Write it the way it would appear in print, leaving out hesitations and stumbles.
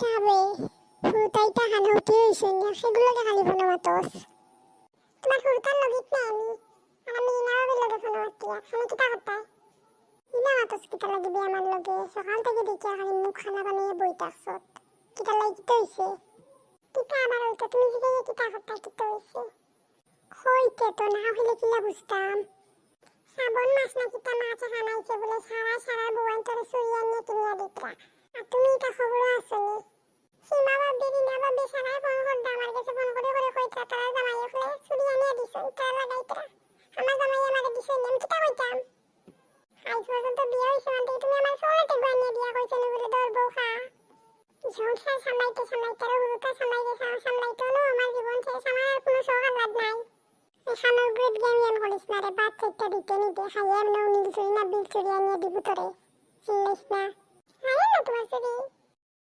হবে হুতাইটা হানহতি হইছে না সেগুলোকে খালি ফোন মাতস তোমার হুতার লগিত না আমি ইনাও লগে ফোন মাতিয়া খালি কিতা করতাই ইনা মাতস কিতা লাগিবি আমার লগে সকাল থেকে দেখি খালি মুখ খানা বানিয়ে বইতাছত কিতা লাগিতে হইছে কিতা আমার হইতো তুমি যদি কিতা করতাই কিতা হইছে হইতে তো না হইলে কিলা বুঝতাম শ্রাবণ মাস না কিতা মাছ খানাইছে বলে সারা সারা বুয়ান তোরে সুইয়া নিয়ে কিনিয়া দিতরা আর তুমি এটা খবর আসনি সীমা বাবা দিনা বাবা সারাই ফোন করতে আমার কাছে ফোন করে কইতা তারা জামাই হলে সুইয়া নিয়ে দিছে তারা লাগাইতরা আমার জামাই আমারে দিছে আমি কিতা কইতাম আজ পর্যন্ত বিয়ে হইছে মানে তুমি আমার সোনাতে গয়না দিয়া কইছ না বলে দর বউ খা সংসার সামলাইতে হুরুকা সামলাইতে হলো আমার জীবন শেষ আমার আর কোনো সহায় লাগ নাই সামগ্রিক জ্ঞান করিস না রে বাদ থেকে দিতে নিতে খাইয়ে এমন নীল চুরি না বিল চুরি আনিয়ে দিব তোরে চিল্লাইস না আরে না তোমার চুরি